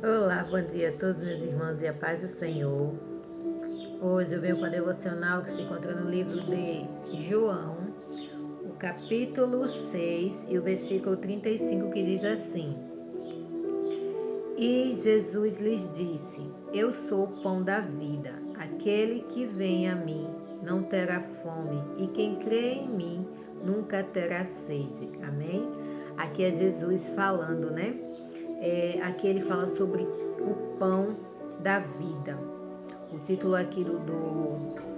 Olá, bom dia a todos meus irmãos e a paz do Senhor. Hoje eu venho com a devocional que se encontra no livro de João, o capítulo 6 e o versículo 35, que diz assim: E Jesus lhes disse: Eu sou o pão da vida. Aquele que vem a mim não terá fome, e quem crê em mim nunca terá sede. Amém? Aqui é Jesus falando, né? Aqui ele fala sobre o pão da vida. O título aqui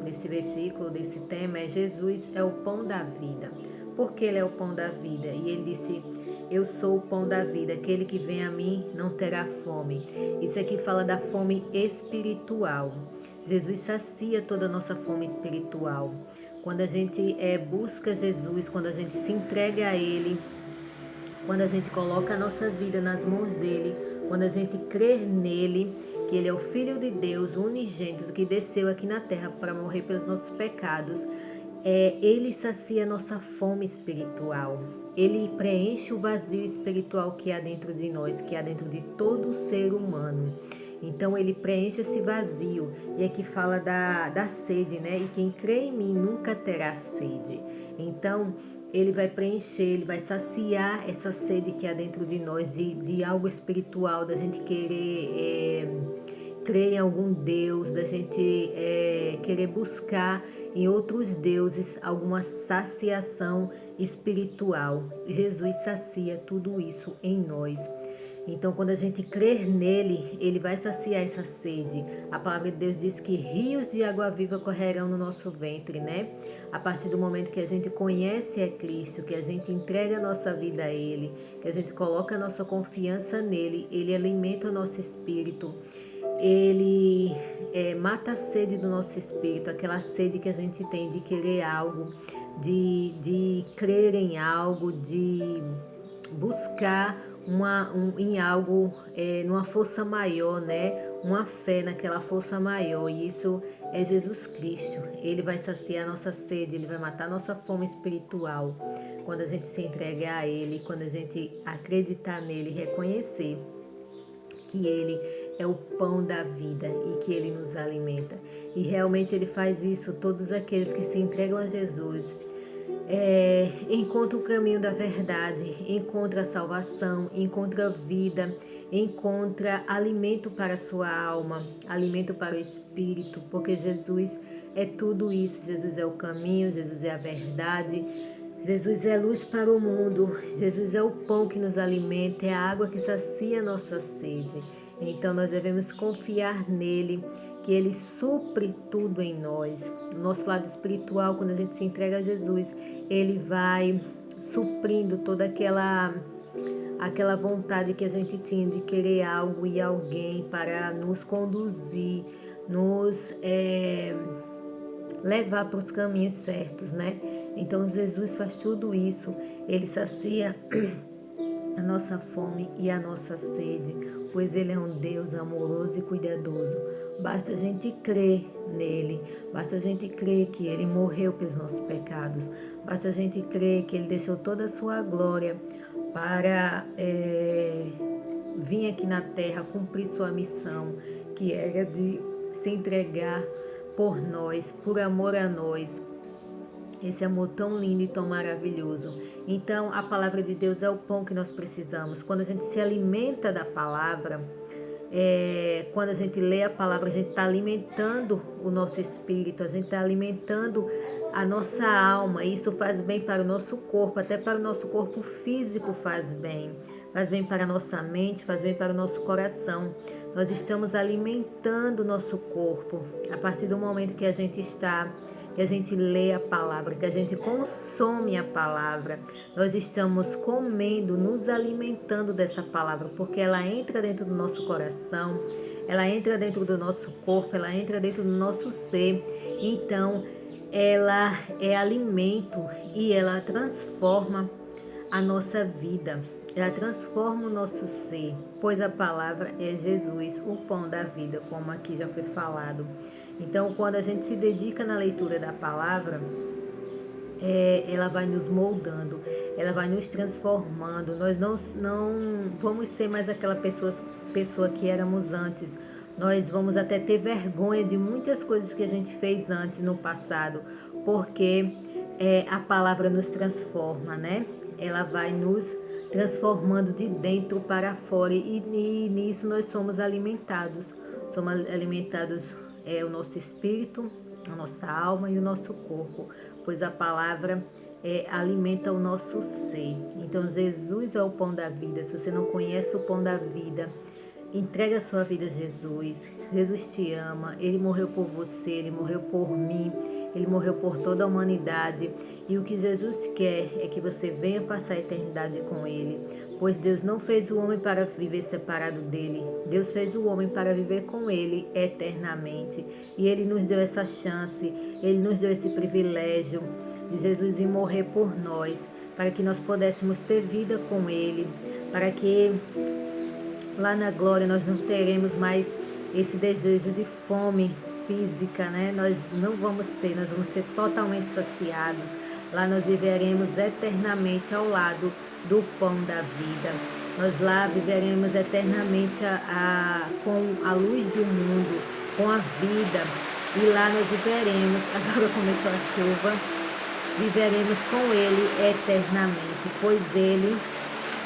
desse versículo, desse tema, é Jesus é o pão da vida. Porque ele é o pão da vida. E ele disse: Eu sou o pão da vida. Aquele que vem a mim não terá fome. Isso aqui fala da fome espiritual. Jesus sacia toda a nossa fome espiritual. Quando a gente busca Jesus, quando a gente se entrega a Ele, quando a gente coloca a nossa vida nas mãos dele, quando a gente crer nele, que ele é o Filho de Deus, o unigênito, que desceu aqui na terra para morrer pelos nossos pecados, ele sacia a nossa fome espiritual. Ele preenche o vazio espiritual que há dentro de nós, que há dentro de todo ser humano. Então ele preenche esse vazio. E aqui fala da sede, né? E quem crê em mim nunca terá sede. Então ele vai preencher, ele vai saciar essa sede que há dentro de nós, de algo espiritual, da gente querer crer em algum Deus, da gente querer buscar em outros deuses alguma saciação espiritual. Jesus sacia tudo isso em nós. Então, quando a gente crer nele, ele vai saciar essa sede. A palavra de Deus diz que rios de água viva correrão no nosso ventre, né? A partir do momento que a gente conhece a Cristo, que a gente entrega a nossa vida a Ele, que a gente coloca a nossa confiança nele, Ele alimenta o nosso espírito. Ele mata a sede do nosso espírito, aquela sede que a gente tem de querer algo, de crer em algo, de buscar em algo, numa força maior, né? Uma fé naquela força maior. E isso é Jesus Cristo. Ele vai saciar a nossa sede, ele vai matar a nossa fome espiritual. Quando a gente se entregar a Ele, quando a gente acreditar nele, reconhecer que Ele é o pão da vida e que Ele nos alimenta. E realmente Ele faz isso. Todos aqueles que se entregam a Jesus encontra o caminho da verdade, encontra a salvação, encontra vida, encontra alimento para a sua alma, alimento para o espírito, porque Jesus é tudo isso. Jesus é o caminho, Jesus é a verdade, Jesus é luz para o mundo, Jesus é o pão que nos alimenta, é a água que sacia a nossa sede. Então nós devemos confiar nele, que ele supre tudo em nós. O nosso lado espiritual, quando a gente se entrega a Jesus, ele vai suprindo toda aquela vontade que a gente tinha de querer algo e alguém para nos conduzir, nos levar para os caminhos certos, né? Então Jesus faz tudo isso, ele sacia a nossa fome e a nossa sede, pois Ele é um Deus amoroso e cuidadoso. Basta a gente crer nele, basta a gente crer que Ele morreu pelos nossos pecados, basta a gente crer que Ele deixou toda a sua glória para vir aqui na terra cumprir sua missão, que era de se entregar por nós, por amor a nós, esse amor tão lindo e tão maravilhoso. Então, a palavra de Deus é o pão que nós precisamos. Quando a gente se alimenta da palavra, quando a gente lê a palavra, a gente está alimentando o nosso espírito, a gente está alimentando a nossa alma. Isso faz bem para o nosso corpo, até para o nosso corpo físico faz bem. Faz bem para a nossa mente, faz bem para o nosso coração. Nós estamos alimentando o nosso corpo a partir do momento que a gente lê a palavra, que a gente consome a palavra. Nós estamos comendo, nos alimentando dessa palavra, porque ela entra dentro do nosso coração, ela entra dentro do nosso corpo, ela entra dentro do nosso ser. Então, ela é alimento e ela transforma a nossa vida. Ela transforma o nosso ser, pois a palavra é Jesus, o pão da vida, como aqui já foi falado. Então, quando a gente se dedica na leitura da palavra, ela vai nos moldando, ela vai nos transformando. Nós não vamos ser mais aquelas pessoa que éramos antes. Nós vamos até ter vergonha de muitas coisas que a gente fez antes no passado, porque a palavra nos transforma, né? Ela vai nos transformando de dentro para fora e nisso nós somos alimentados. Somos alimentados o nosso espírito, a nossa alma e o nosso corpo, pois a palavra alimenta o nosso ser. Então Jesus é o pão da vida. Se você não conhece o pão da vida, entrega a sua vida a Jesus. Jesus te ama, Ele morreu por você, Ele morreu por mim, Ele morreu por toda a humanidade. E o que Jesus quer é que você venha passar a eternidade com Ele, pois Deus não fez o homem para viver separado dEle. Deus fez o homem para viver com Ele eternamente. E Ele nos deu essa chance, Ele nos deu esse privilégio de Jesus vir morrer por nós, para que nós pudéssemos ter vida com Ele, para que lá na glória nós não teremos mais esse desejo de fome física, né? Nós não vamos ter, nós vamos ser totalmente saciados. Lá nós viveremos eternamente ao lado do pão da vida. Nós lá viveremos eternamente com a luz do mundo, com a vida. E lá nós viveremos, agora começou a chuva, viveremos com Ele eternamente, pois Ele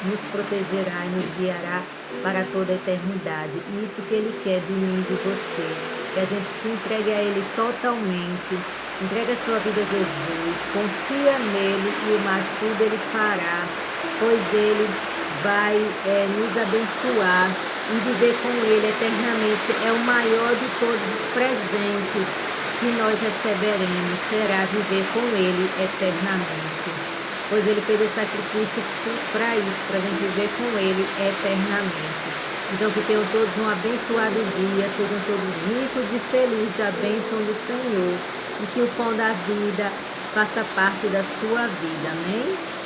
nos protegerá e nos guiará para toda a eternidade. E isso que Ele quer de mim e de você, que a gente se entregue a Ele totalmente, entregue a sua vida a Jesus, confia nele e o mais tudo Ele fará, pois Ele vai nos abençoar e viver com Ele eternamente. É o maior de todos os presentes que nós receberemos, será viver com Ele eternamente, pois Ele fez esse sacrifício para isso, para a gente viver com Ele eternamente. Então que tenham todos um abençoado dia, sejam todos ricos e felizes da bênção do Senhor, e que o pão da vida faça parte da sua vida, amém?